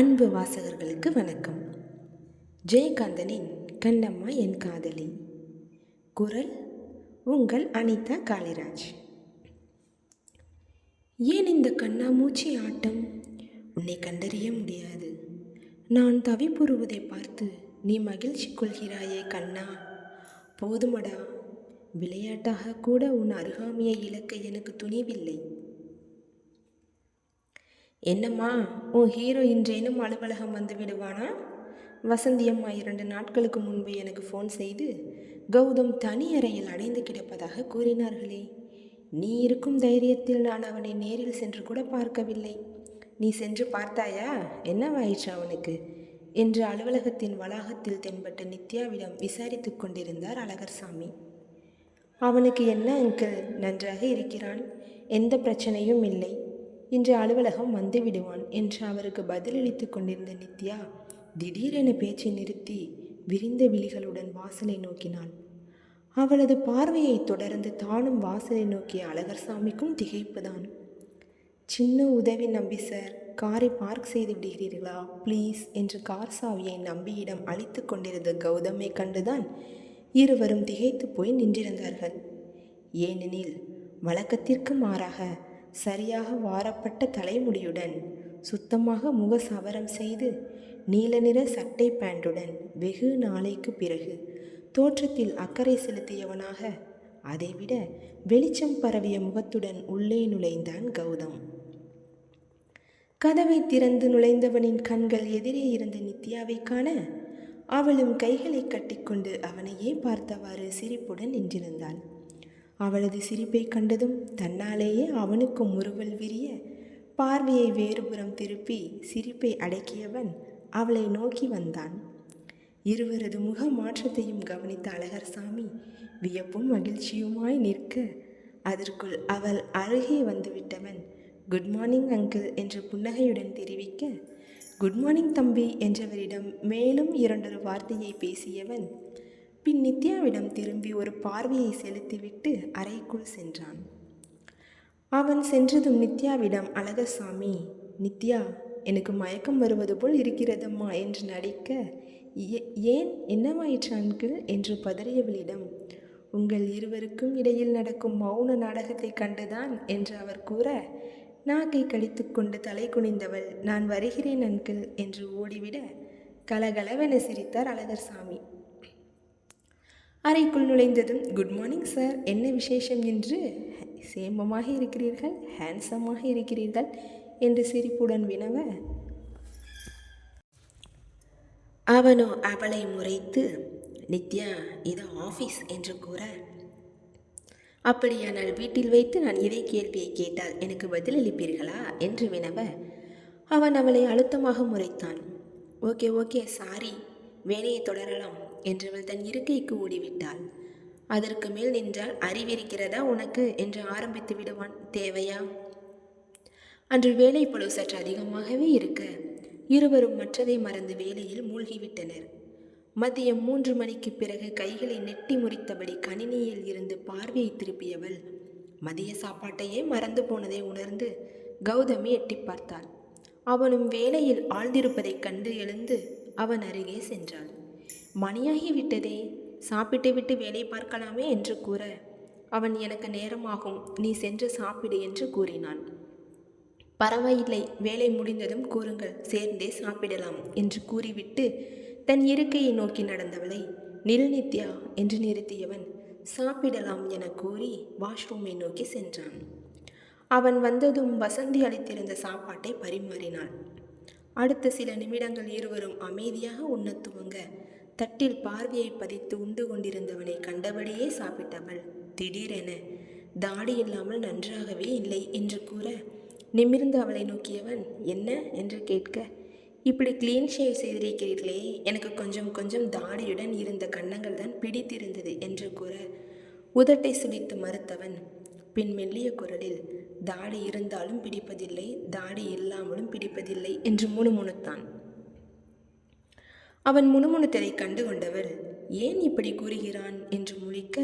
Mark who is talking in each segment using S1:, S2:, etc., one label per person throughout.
S1: அன்பு வாசகர்களுக்கு வணக்கம். ஜெயகாந்தனின் கண்ணம்மா என் காதலி. குரல் உங்கள் அனிதா காளிராஜ். ஏன் இந்த கண்ணாமூச்சி ஆட்டம்? உன்னை கண்டறிய முடியாது. நான் தவிப்புறுவதை பார்த்து நீ மகிழ்ச்சி கொள்கிறாயே கண்ணா. போதுமடா, விளையாட்டாக கூட உன் அருகாமையை இழக்க எனக்கு துணிவில்லை. என்னம்மா, உன் ஹீரோ இன்றேனும் அலுவலகம் வந்து விடுவானா? வசந்தி அம்மா 2 நாட்களுக்கு முன்பு எனக்கு ஃபோன் செய்து கௌதம் தனி அறையில் அடைந்து கிடப்பதாக கூறினார்களே. நீ இருக்கும் தைரியத்தில் நான் அவனை நேரில் சென்று கூட பார்க்கவில்லை. நீ சென்று பார்த்தாயா? என்னவாயிற்று அவனுக்கு என்று அலுவலகத்தின் வளாகத்தில் தென்பட்ட நித்யாவிடம் விசாரித்து கொண்டிருந்தார் அழகர்சாமி. அவனுக்கு என்ன அங்கிள், நன்றாக இருக்கிறான், எந்த பிரச்சனையும் இல்லை, இன்று அலுவலகம் வந்து விடுவான் என்று அவருக்கு பதிலளித்து கொண்டிருந்த நித்யா திடீரென பேச்சை நிறுத்தி விரிந்த விழிகளுடன் வாசலை நோக்கினாள். அவளது பார்வையை தொடர்ந்து தானும் வாசலை நோக்கிய அழகர்சாமிக்கும் திகைப்புதான். சின்ன உதவி நம்பி சார், காரை பார்க் செய்து விடுகிறீர்களா ப்ளீஸ் என்று கார் சாவியை நம்பியிடம் அளித்து கொண்டிருந்த கௌதமை கண்டுதான் இருவரும் திகைத்து போய் நின்றிருந்தார்கள். ஏனெனில் வழக்கத்திற்கு மாறாக சரியாக வாரப்பட்ட தலைமுடியுடன் சுத்தமாக முக சவரம் செய்து நீல நிற சட்டை பேண்டுடன் வெகு நாளைக்கு பிறகு தோற்றத்தில் அக்கறை செலுத்தியவனாக அதைவிட வெளிச்சம் பரவிய முகத்துடன் உள்ளே நுழைந்தான் கௌதம். கதவை திறந்து நுழைந்தவனின் கண்கள் எதிரே இருந்த நித்யாவை காண அவளும் கைகளை கட்டிக்கொண்டு அவனையே பார்த்தவாறு சிரிப்புடன் நின்றிருந்தாள். அவளது சிரிப்பை கண்டதும் தன்னாலேயே அவனுக்கும் முறுவல் விரிய பார்வையை வேறுபுறம் திருப்பி சிரிப்பை அடக்கியவன் அவளை நோக்கி வந்தான். இருவரது முக மாற்றத்தையும் கவனித்த அழகர்சாமி வியப்பும் மகிழ்ச்சியுமாய் நிற்க, அதற்குள் அவள் அருகே வந்துவிட்டவன் குட் மார்னிங் அங்கிள் என்று புன்னகையுடன் தெரிவிக்க, குட் மார்னிங் தம்பி என்றவரிடம் மேலும் 2 வார்த்தையை பேசியவன் பின் நித்யாவிடம் திரும்பி ஒரு பார்வையை செலுத்திவிட்டு அறைக்குள் சென்றான். அவன் சென்றதும் நித்யாவிடம் அழகர்சாமி, நித்யா, எனக்கு மயக்கம் வருவது போல் இருக்கிறதம்மா என்று நடிக்க, ஏன், என்னவாயிற்று அங்கிள் என்று பதறியவளிடம் உங்கள் இருவருக்கும் இடையில் நடக்கும் மௌன நாடகத்தை கண்டுதான் என்று அவர் கூற, நாக்கை கடித்து கொண்டு தலை குனிந்தவள் நான் வருகிறேன் அங்கிள் என்று ஓடிவிட கலகலவென சிரித்தார் அழகர்சாமி. அறைக்குள் நுழைந்ததும் குட் மார்னிங் சார், என்ன விசேஷம் என்று சேமமாக இருக்கிறீர்கள், ஹேண்ட்ஸமாக இருக்கிறீர்கள் என்று சிரிப்புடன் வினவ, அவனோ அவளை முறைத்து நித்யா இது ஆஃபீஸ் என்று கூற, அப்படியானால் வீட்டில் வைத்து நான் இதே கேள்வியை கேட்டால் எனக்கு பதிலளிப்பீர்களா என்று வினவ, அவன் அவளை அழுத்தமாக முறைத்தான். ஓகே ஓகே சாரி, வேலையை தொடரலாம் என்றவள் தன் இருக்கைக்கு ஓடிவிட்டாள். அதற்கு மேல் நின்றால் அறிவிருக்கிறதா உனக்கு என்று ஆரம்பித்து விடுவான். தேவையா? அன்று வேலை பளு சற்று அதிகமாகவே இருக்க இருவரும் மற்றதை மறந்து வேலையில் மூழ்கிவிட்டனர். மதியம் 3 மணிக்கு பிறகு கைகளை நெட்டி முறித்தபடி கணினியில் இருந்து பார்வையை திருப்பியவள் மதிய சாப்பாட்டையே மறந்து போனதை உணர்ந்து கௌதமி எட்டி பார்த்தாள். அவனும் வேலையில் ஆழ்ந்திருப்பதைக் கண்டு எழுந்து அவன் அருகே சென்றாள். மணியாகி விட்டதே, சாப்பிட்டு விட்டு வேலை பார்க்கலாமே என்று கூற, அவன் எனக்கு நேரமாகும், நீ சென்று சாப்பிடு என்று கூறினான். பரவாயில்லை, வேலை முடிந்ததும் கூறுங்கள், சேர்ந்தே சாப்பிடலாம் என்று கூறிவிட்டு தன் இருக்கையை நோக்கி நடந்தவளை நில் நித்யா என்று நிறுத்தியவன் சாப்பிடலாம் என கூறி வாஷ்ரூமை நோக்கி சென்றான். அவன் வந்ததும் வசந்தி அளித்திருந்த சாப்பாட்டை பரிமாறினாள். அடுத்த சில நிமிடங்கள் இருவரும் அமைதியாக உண்ணத் துவங்க தட்டில் பார்வையை பதித்து உண்டு கொண்டிருந்தவனை கண்டபடியே சாப்பிட்டவள் திடீரென தாடி இல்லாமல் நன்றாகவே இல்லை என்று கூற, நிமிர்ந்து அவளை நோக்கியவன் என்ன என்று கேட்க, இப்படி கிளீன் ஷேவ் செய்திருக்கிறீர்களே, எனக்கு கொஞ்சம் கொஞ்சம் தாடியுடன் இருந்த கன்னங்கள் தான் பிடித்திருந்தது என்று கூற, உதட்டை சுளித்து மறுத்தவன் பின் மெல்லிய குரலில் தாடி இருந்தாலும் பிடிப்பதில்லை, தாடி இல்லாமலும் பிடிப்பதில்லை என்று முணுமுணுத்தான். அவன் முணுமுணுத்ததை கண்டு கொண்டவள் ஏன் இப்படி கூறுகிறான் என்று முழிக்க,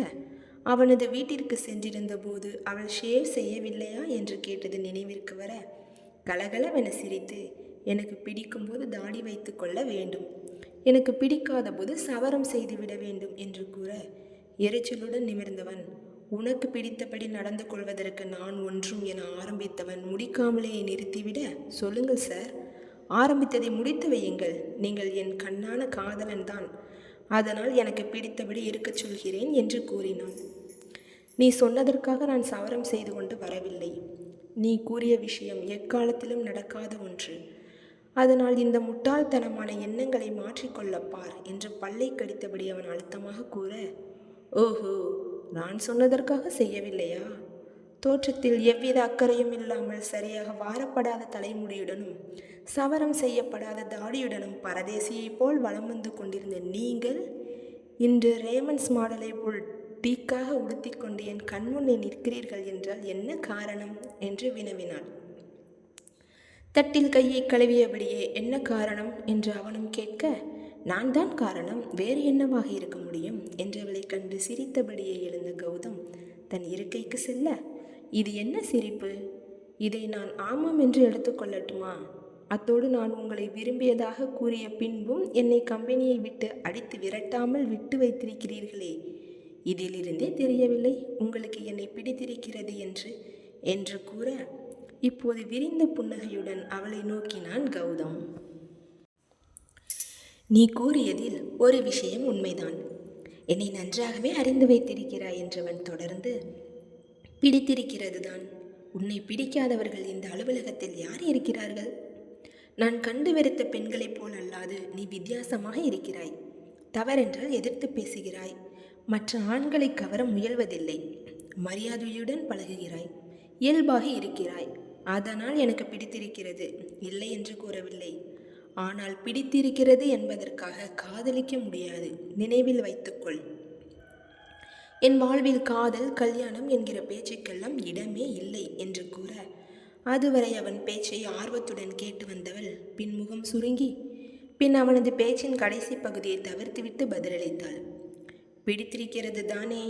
S1: அவனது வீட்டிற்கு சென்றிருந்த போது அவள் ஷேவ் செய்யவில்லையா என்று கேட்டது நினைவிற்கு வர கலகலவென சிரித்து எனக்கு பிடிக்கும்போது தாடி வைத்து கொள்ள வேண்டும், எனக்கு பிடிக்காத போது சவரம் செய்துவிட வேண்டும் என்று கூற எரிச்சலுடன் நிமிர்ந்தவன், உனக்கு பிடித்தபடி நடந்து கொள்வதற்கு நான் ஒன்றும் என ஆரம்பித்தவன் முடிக்காமலேயே நிறுத்திவிட, சொல்லுங்கள் சார், ஆரம்பித்ததை முடித்து வையுங்கள். நீங்கள் என் கண்ணான காதலன் தான், அதனால் எனக்கு பிடித்தபடி இருக்கச் சொல்கிறேன் என்று கூறினான். நீ சொன்னதற்காக நான் சவரம் செய்து கொண்டு வரவில்லை. நீ கூறிய விஷயம் எக்காலத்திலும் நடக்காத ஒன்று. அதனால் இந்த முட்டாள்தனமான எண்ணங்களை மாற்றிக்கொள்ளப்பார் என்று பல்லை கடித்தபடி அவன் அழுத்தமாக கூற, ஓஹோ, நான் சொன்னதற்காக செய்யவில்லையா? தோற்றத்தில் எவ்வித அக்கறையும் இல்லாமல் சரியாக வாரப்படாத தலைமுடியுடனும் சவரம் செய்யப்படாத தாடியுடனும் பரதேசியைப் போல் வலம் வந்து கொண்டிருந்த நீங்கள் இன்று ரேமண்ட்ஸ் மாடலை போல் டீக்காக உடுத்தி கொண்டு என் கண்முன்னே நிற்கிறீர்கள் என்றால் என்ன காரணம் என்று வினவினாள். தட்டில் கையை கழுவியபடியே என்ன காரணம் என்று அவனும் கேட்க, நான் தான் காரணம், வேறு என்னவாக இருக்க முடியும் என்றவளை கண்டு சிரித்தபடியே எழுந்த கௌதம் தன் இருக்கைக்கு செல்ல, இது என்ன சிரிப்பு? இதை நான் ஆமாம் என்று எடுத்துக்கொள்ளட்டுமா? அத்தோடு நான் உங்களை விரும்பியதாக கூறிய பின்பும் என்னை கம்பெனியை விட்டு அடித்து விரட்டாமல் விட்டு வைத்திருக்கிறீர்களே, இதிலிருந்தே தெரியவில்லை உங்களுக்கு என்னை பிடித்திருக்கிறது என்று கூற, இப்போது விரிந்த புன்னகையுடன் அவளை நோக்கினான் கௌதம். நீ கூறியதில் ஒரு விஷயம் உண்மைதான், என்னை நன்றாகவே அறிந்து வைத்திருக்கிறாய் என்றவன் தொடர்ந்து, பிடித்திருக்கிறது தான். உன்னை பிடிக்காதவர்கள் இந்த அலுவலகத்தில் யார் இருக்கிறார்கள்? நான் கண்டு வெறுத்த பெண்களைப் போல் அல்லாது நீ வித்தியாசமாக இருக்கிறாய். தவறென்றால் எதிர்த்து பேசுகிறாய். மற்ற ஆண்களை கவர முயல்வதில்லை. மரியாதையுடன் பழகுகிறாய். இயல்பாக இருக்கிறாய். அதனால் எனக்கு பிடித்திருக்கிறது, இல்லை என்று கூறவில்லை. ஆனால் பிடித்திருக்கிறது என்பதற்காக காதலிக்க முடியாது, நினைவில் வைத்துக்கொள். என் வாழ்வில் காதல், கல்யாணம் என்கிற பேச்சுக்கெல்லாம் இடமே இல்லை என்று கூற, அதுவரை அவன் பேச்சை ஆர்வத்துடன் கேட்டு வந்தவள் பின்முகம் சுருங்கி பின் அவனது பேச்சின் கடைசி பகுதியை தவிர்த்துவிட்டு பதிலளித்தாள். பிடித்திருக்கிறது தானே,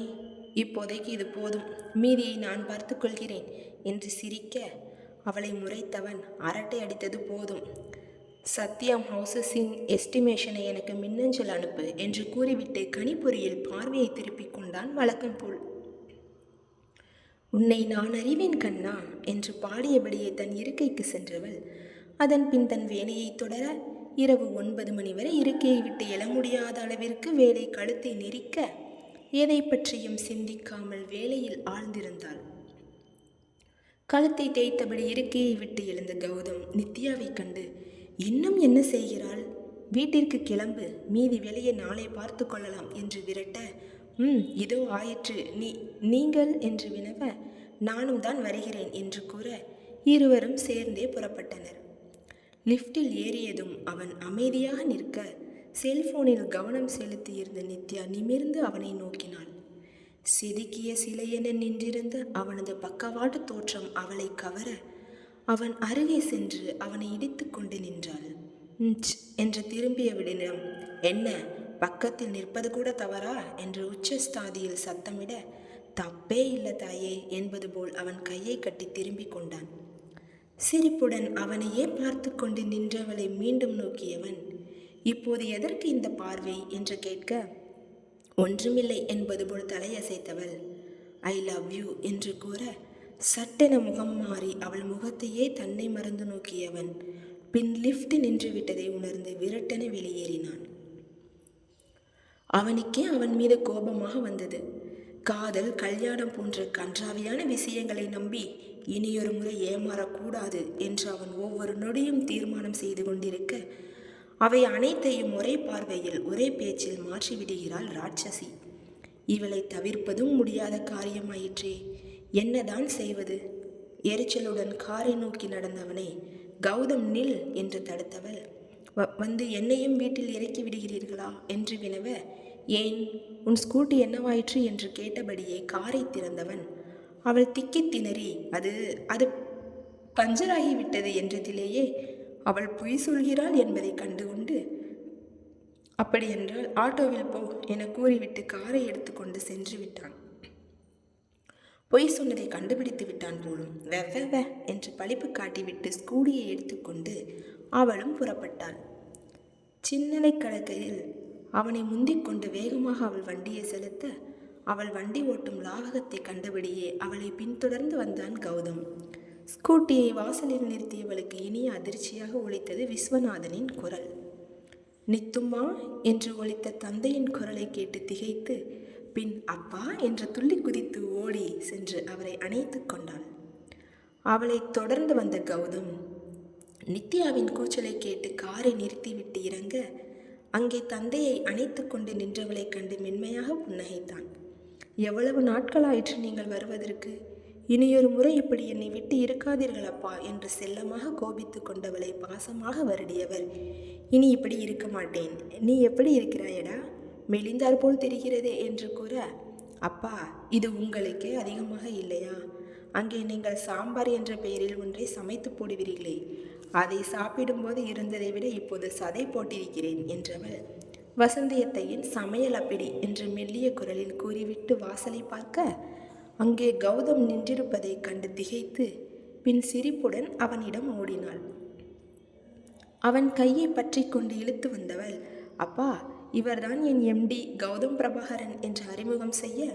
S1: இப்போதைக்கு இது போதும், மீதியை நான் பார்த்து கொள்கிறேன் என்று சிரிக்க, அவளை முறைத்தவன் அரட்டை அடித்தது போதும், சத்யம் ஹவுசஸின் எஸ்டிமேஷனை எனக்கு மின்னஞ்சல் அனுப்பு என்று கூறிவிட்டு கணிப்பொறியில் பார்வையை திருப்பிக் கொண்டான் வழக்கம் போல். உன்னை நான் அறிவேன் கண்ணா என்று பாடியபடியே தன் இருக்கைக்கு சென்றவள் அதன் பின் தன் வேலையை தொடர இரவு 9 மணி வரை இருக்கையை விட்டு எழ முடியாத அளவிற்கு வேலை கழுத்தை நெரிக்க எதை பற்றியும் சிந்திக்காமல் வேலையில் ஆழ்ந்திருந்தாள். கழுத்தை தேய்த்தபடி இருக்கையை விட்டு எழுந்த கௌதம் நித்யாவை கண்டு, இன்னும் என்ன செய்கிறாள்? வீட்டிற்கு கிளம்பு, மீதி வேலையை நாளை பார்த்து கொள்ளலாம் என்று விரட்ட, இதோ ஆயிற்று, நீங்கள் என்று வினவ, நானும் தான் வருகிறேன் என்று கூற இருவரும் சேர்ந்தே புறப்பட்டனர். லிஃப்டில் ஏறியதும் அவன் அமைதியாக நிற்க செல்போனில் கவனம் செலுத்தியிருந்த நித்யா நிமிர்ந்து அவனை நோக்கினாள். செதுக்கிய சிலையென நின்றிருந்த அவனது பக்கவாட்டு தோற்றம் அவளை கவர அவன் அருகே சென்று அவனை இடித்து கொண்டு நின்றாள். என்று திரும்பியவிடம், என்ன பக்கத்தில் நிற்பது கூட தவறா என்று உச்சஸ்தாதியில் சத்தமிட, தப்பே இல்லை தாயே என்பது போல் அவன் கையை கட்டி திரும்பி கொண்டான். சிரிப்புடன் அவனையே பார்த்து கொண்டு நின்றவளை மீண்டும் நோக்கியவன், இப்போது எதற்கு இந்த பார்வை என்று கேட்க, ஒன்றுமில்லை என்பது போல் தலையசைத்தவள், ஐ லவ் யூ என்று கூற சட்டென முகம் மாறி அவள் முகத்தையே தன்னை மறந்து நோக்கியவன் பின் லிஃப்ட் நின்று விட்டதை உணர்ந்து விரட்டென வெளியேறினான். அவனுக்கே அவன் மீது கோபமாக வந்தது. காதல், கல்யாணம் போன்ற கன்றாவியான விஷயங்களை நம்பி இனியொரு முறை ஏமாறக்கூடாது என்று அவன் ஒவ்வொரு நொடியும் தீர்மானம் செய்து கொண்டிருக்க, அவை அனைத்தையும் ஒரே பார்வையில் ஒரே பேச்சில் மாற்றிவிடுகிறாள் ராட்சசி. இவளை தவிர்ப்பதும் முடியாத காரியமாயிற்றே. என்னதான் செய்வது? எரிச்சலுடன் காரை நோக்கி நடந்தவனை கௌதம் நில் என்று தடுத்தவள், வந்து என்னையும் வீட்டில் இறக்கி விடுகிறீர்களா என்று வினவ, ஏன், உன் ஸ்கூட்டி என்னவாயிற்று என்று கேட்டபடியே காரை திறந்தவன் அவள் திக்கி திணறி அது பஞ்சராகிவிட்டது என்றதிலேயே அவள் பொய் சொல்கிறாள் என்பதை கண்டுகொண்டு, அப்படியென்றால் ஆட்டோவில் போ என கூறிவிட்டு காரை எடுத்துக்கொண்டு சென்று விட்டான். பொய் சொன்னதை கண்டுபிடித்து விட்டான் போலும். வெவ்வ என்று பழிப்பு காட்டிவிட்டு ஸ்கூட்டியை எடுத்துக்கொண்டு அவளும் புறப்பட்டாள். சின்னலை கடற்கையில் அவனை முந்திக் கொண்டு வேகமாக அவள் வண்டியை செலுத்த அவள் வண்டி ஓட்டும் லாவகத்தை கண்டபடியே அவளை பின்தொடர்ந்து வந்தான் கௌதம். ஸ்கூட்டியை வாசலில் நிறுத்தியவளுக்கு இனிய அதிர்ச்சியாக ஒலித்தது விஸ்வநாதனின் குரல். நித்தும்மா என்று ஒலித்த தந்தையின் குரலை கேட்டு திகைத்து பின் அப்பா என்று துள்ளி குதித்து ஓடி சென்று அவரை அணைத்து கொண்டாள். அவளை தொடர்ந்து வந்த கௌதம் நித்யாவின் கூச்சலை கேட்டு காரை நிறுத்திவிட்டு இறங்க அங்கே தந்தையை அணைத்து கொண்டு நின்றவளை கண்டு மென்மையாக புன்னகைத்தான். எவ்வளவு நாட்களாயிற்று நீங்கள் வருவதற்கு? இனியொரு முறை இப்படி என்னை விட்டு இருக்காதீர்கள் அப்பா என்று செல்லமாக கோபித்து கொண்டவளை பாசமாக வருடியவர், இனி இப்படி இருக்க மாட்டேன், நீ எப்படி இருக்கிறாயடா, மெலிந்தார் போல் தெரிகிறதே என்று கூற, அப்பா இது உங்களுக்கே அதிகமாக இல்லையா? அங்கே நீங்கள் சாம்பார் என்ற பெயரில் ஒன்றை சமைத்து போடுவீர்களே, அதை சாப்பிடும்போது இருந்ததை விட இப்போது சதை போட்டிருக்கிறேன் என்றவள் வசந்தியத்தையின் சமையல் அப்படி என்று மெல்லிய குரலில் கூறிவிட்டு வாசலை பார்க்க அங்கே கௌதம் நின்றிருப்பதை கண்டு திகைத்து பின் சிரிப்புடன் அவனிடம் ஓடினாள். அவன் கையை பற்றி கொண்டு இழுத்து வந்தவள், அப்பா இவர்தான் என் எம்டி கௌதம் பிரபாகரன் என்று அறிமுகம் செய்ய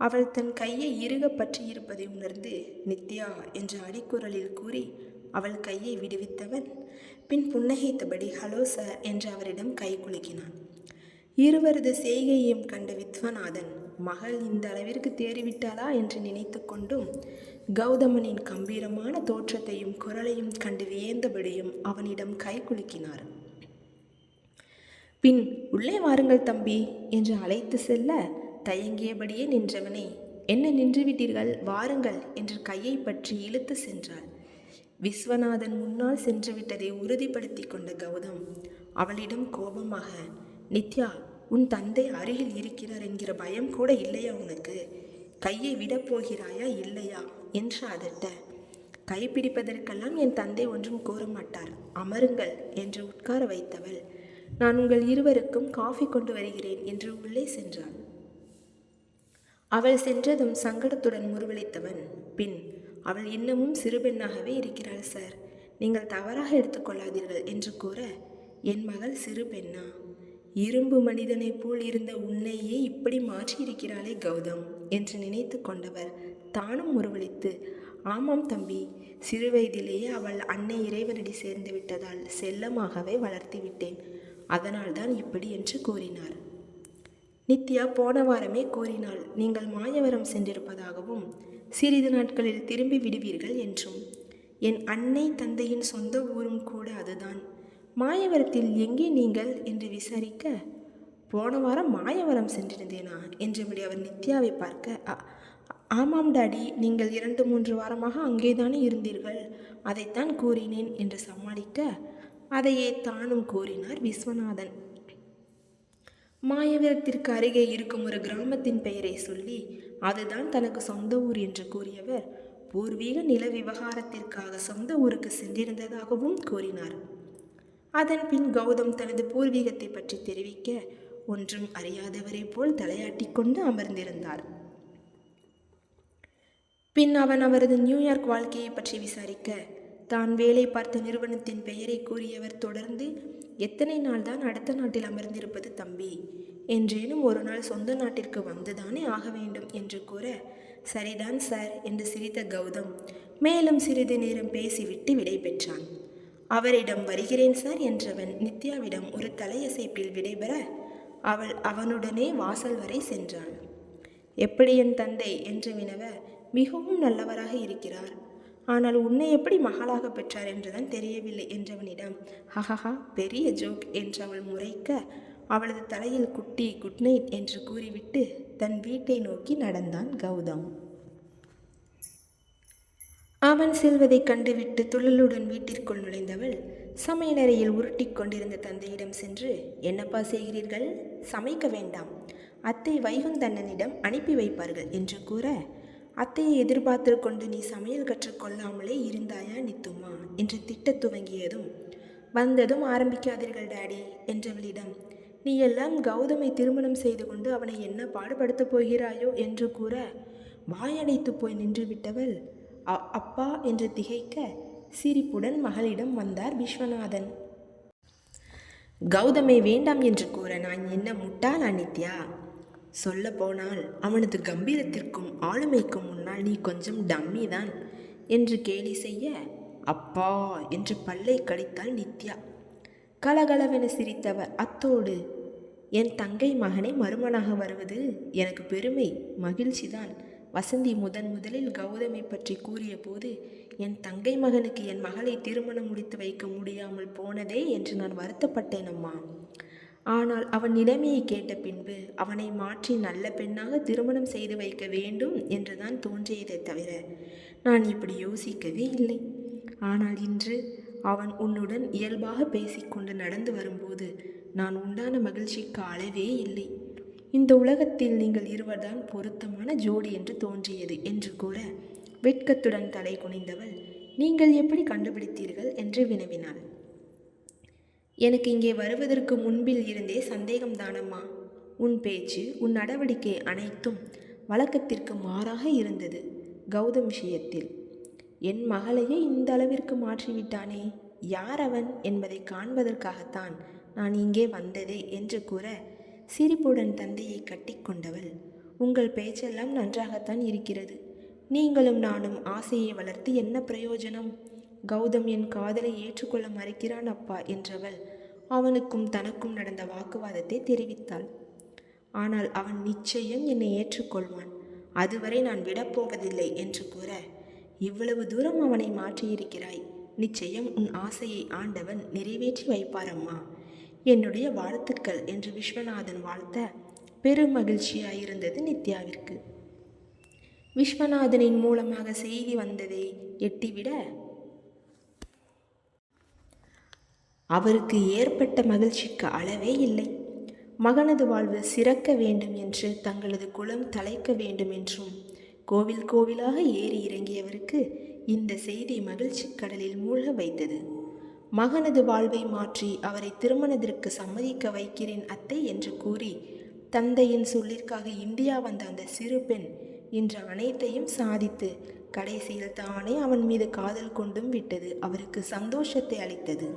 S1: அவள் தன் கையை இறுக பற்றி இருப்பதை உணர்ந்து நித்யா என்ற அடிக்குரலில் கூறி அவள் கையை விடுவித்தவன் பின் புன்னகைத்தபடி ஹலோ சார் என்று அவரிடம் கை குலுக்கினான். இருவரது செய்கையையும் கண்ட விஸ்வநாதன் மகள் இந்த அளவிற்கு தேறிவிட்டாளா என்று நினைத்து கொண்டும் கௌதமனின் கம்பீரமான தோற்றத்தையும் குரலையும் கண்டு வியந்தபடியும் அவனிடம் கை குலுக்கினார். பின் உள்ளே வாருங்கள் தம்பி என்று அழைத்து செல்ல தயங்கியபடியே நின்றவனை, என்ன நின்றுவிட்டீர்கள், வாருங்கள் என்று கையை பற்றி இழுத்து சென்றாள். விஸ்வநாதன் முன்னால் சென்றுவிட்டதை உறுதிப்படுத்தி கொண்ட கௌதம் அவளிடம் கோபமாக, நித்யா உன் தந்தை அருகில் இருக்கிறார் என்கிற பயம் கூட இல்லையா உனக்கு? கையை விடப்போகிறாயா இல்லையா என்று அதட்ட, கைப்பிடிப்பதற்கெல்லாம் என் தந்தை ஒன்றும் கூற மாட்டார், அமருங்கள் என்று உட்கார வைத்தவள், நான் உங்கள் இருவருக்கும் காஃபி கொண்டு வருகிறேன் என்று உள்ளே சென்றாள். அவள் சென்றதும் சங்கடத்துடன் முறுவலித்தவன் பின், அவள் இன்னமும் சிறுபெண்ணாகவே இருக்கிறாள் சார், நீங்கள் தவறாக எடுத்துக்கொள்ளாதீர்கள் என்று கூற, என் மகள் சிறு பெண்ணா? இரும்பு மனிதனைப் போல் இருந்த உன்னையே இப்படி மாற்றியிருக்கிறாளே கௌதம் என்று நினைத்து கொண்டவர் தானும் முறுவலித்து, ஆமாம் தம்பி, சிறு வயதிலேயே அவள் அன்னை இறைவனடி சேர்ந்து விட்டதால் செல்லமாகவே வளர்த்து விட்டேன், அதனால்தான் இப்படி என்று கூறினார். நித்யா போன வாரமே கூறினாள், நீங்கள் மாயவரம் சென்றிருப்பதாகவும் சிறிது நாட்களில் திரும்பி விடுவீர்கள் என்றும். என் அன்னை தந்தையின் சொந்த ஊரும் கூட அதுதான். மாயவரத்தில் எங்கே நீங்கள் என்று விசாரிக்க, போன வாரம் மாயவரம் சென்றிருந்தேனா என்றபடி அவர் நித்யாவை பார்க்க, ஆமாம் டாடி, நீங்கள் 2-3 வாரமாக அங்கேதானே இருந்தீர்கள், அதைத்தான் கூறினேன் என்று சமாளிக்க அதையே தானும் கூறினார் விஸ்வநாதன். மாயவரத்திற்கு அருகே இருக்கும் ஒரு கிராமத்தின் பெயரை சொல்லி அதுதான் தனக்கு சொந்த ஊர் என்று கூறியவர் பூர்வீக நில விவகாரத்திற்காக சொந்த ஊருக்கு சென்றிருந்ததாகவும் கூறினார். அதன் பின் கௌதம் தனது பூர்வீகத்தை பற்றி தெரிவிக்க ஒன்றும் அறியாதவரை போல் தலையாட்டி கொண்டு அமர்ந்திருந்தார். பின் அவன் அவரது நியூயார்க் வாழ்க்கையை பற்றி விசாரிக்க தான் வேலை பார்த்த நிறுவனத்தின் பெயரை கூறியவர் தொடர்ந்து, எத்தனை நாள் தான் அடுத்த நாட்டில் அமர்ந்திருப்பது தம்பி, என்றேனும் ஒரு நாள் சொந்த நாட்டிற்கு வந்துதானே ஆக வேண்டும் என்று கூற, சரிதான் சார் என்று சிரித்த கௌதம் மேலும் சிறிது நேரம் பேசிவிட்டு விடை பெற்றான். அவரிடம் வருகிறேன் சார் என்றவன் நித்யாவிடம் ஒரு தலையசைப்பில் விடைபெற அவள் அவனுடனே வாசல் வரை சென்றாள். எப்படி என் தந்தை என்று வினவ, மிகவும் நல்லவராக இருக்கிறார், ஆனால் உன்னை எப்படி மகளாக பெற்றார் என்றுதான் தெரியவில்லை என்றவனிடம், ஹஹஹா பெரிய ஜோக் என்று அவள் முறைக்க அவளது தலையில் குட்டி குட் நைட் என்று கூறிவிட்டு தன் வீட்டை நோக்கி நடந்தான் கௌதம். அவன் செல்வதை கண்டுவிட்டு துள்ளலுடன் வீட்டிற்குள் நுழைந்தவள் சமையலறையில் உருட்டி கொண்டிருந்த தந்தையிடம் சென்று, என்னப்பா செய்கிறீர்கள்? சமைக்க வேண்டாம், அத்தை வைகுந்தண்ணனிடம் அனுப்பி வைப்பார்கள் என்று கூற, அத்தையை எதிர்பார்த்து கொண்டு நீ சமையல் கற்றுக்கொள்ளாமலே இருந்தாயா நித்துமா என்று திட்டத் துவங்கியதும், வந்ததும் ஆரம்பிக்காதீர்கள் டாடி என்றவளிடம், நீ எல்லாம் கௌதமை திருமணம் செய்து கொண்டு அவனை என்ன பாடுபடுத்தப் போகிறாயோ என்று கூற வாயடைத்து போய் நின்று விட்டவள் அப்பா என்று திகைக்க சிரிப்புடன் மகளிடம் வந்தார் விஸ்வநாதன். கௌதமை வேண்டாம் என்று கூற நான் என்ன முட்டாளா நித்யா? சொல்ல போனால் அவனது கம்பீரத்திற்கும் ஆளுமைக்கும் முன்னால் நீ கொஞ்சம் டம்மி தான் என்று கேலி செய்ய, அப்பா என்று பல்லை கடித்தாள் நித்யா. கலகலவென சிரித்தவர், அத்தோடு என் தங்கை மகனை மருமனாக வருவது எனக்கு பெருமை, மகிழ்ச்சிதான். வசந்தி முதலில் கௌதமை பற்றி கூறிய போது என் தங்கை மகனுக்கு என் மகளை திருமணம் முடித்து வைக்க முடியாமல் போனதே என்று நான் வருத்தப்பட்டேன் அம்மா. ஆனால் அவன் நிலைமையை கேட்ட பின்பு அவனை மாற்றி நல்ல பெண்ணாக திருமணம் செய்து வைக்க வேண்டும் என்றுதான் தோன்றியதை தவிர நான் இப்படி யோசிக்கவே இல்லை. ஆனால் இன்று அவன் உன்னுடன் இயல்பாக பேசிக்கொண்டு நடந்து வரும்போது நான் உண்டான மகிழ்ச்சிக்கு அளவே இல்லை. இந்த உலகத்தில் நீங்கள் இருவர்தான் பொருத்தமான ஜோடி என்று தோன்றியது என்று கூற, வெட்கத்துடன் தலை குனிந்தவள், நீங்கள் எப்படி கண்டுபிடித்தீர்கள் என்று வினவினாள். எனக்கு இங்கே வருவதற்கு முன்பில் இருந்தே சந்தேகம்தானம்மா. உன் பேச்சு, உன் நடவடிக்கை அனைத்தும் வழக்கத்திற்கு மாறாக இருந்தது. கௌதம் விஷயத்தில் என் மகளையே இந்த அளவிற்கு மாற்றிவிட்டானே, யார் அவன் என்பதை காண்பதற்காகத்தான் நான் இங்கே வந்ததே என்று கூற, சிரிப்புடன் தந்தையை கட்டிக்கொண்டவள், உங்கள் பேச்செல்லாம் நன்றாகத்தான் இருக்கிறது. நீங்களும் நானும் ஆசையை வளர்த்து என்ன பிரயோஜனம்? கௌதம் என் காதலை ஏற்றுக்கொள்ள மறுக்கிறான் அப்பா என்றவள் அவனுக்கும் தனக்கும் நடந்த வாக்குவாதத்தை தெரிவித்தாள். ஆனால் அவன் நிச்சயம் என்னை ஏற்றுக்கொள்வான், அதுவரை நான் விடப்போவதில்லை என்று கூற, இவ்வளவு தூரம் அவனை மாற்றியிருக்கிறாய், நிச்சயம் உன் ஆசையை ஆண்டவன் நிறைவேற்றி வைப்பாரம்மா. என்னுடைய வாழ்த்துக்கள் என்று விஸ்வநாதன் வாழ்த்த பெரும் மகிழ்ச்சியாயிருந்தது நித்யாவிற்கு. விஸ்வநாதனின் மூலமாக செய்தி வந்ததை எட்டிவிட அவருக்கு ஏற்பட்ட மகிழ்ச்சிக்கு அளவே இல்லை. மகனது வாழ்வு சிறக்க வேண்டும் என்று, தங்களது குலம் தலைக்க வேண்டும் என்றும் கோவில் கோவிலாக ஏறி இறங்கியவருக்கு இந்த செய்தி மகிழ்ச்சி கடலில் மூழ்க வைத்தது. மகனது வாழ்வை மாற்றி அவரை திருமணத்திற்கு சம்மதிக்க வைக்கிறேன் அத்தை என்று கூறி தந்தையின் சொல்லிற்காக இந்தியா வந்த அந்த சிறு பெண் இன்று அனைத்தையும் சாதித்து கடைசியில் தானே அவன் மீது காதல் கொண்டும் விட்டது அவருக்கு சந்தோஷத்தை அளித்தது.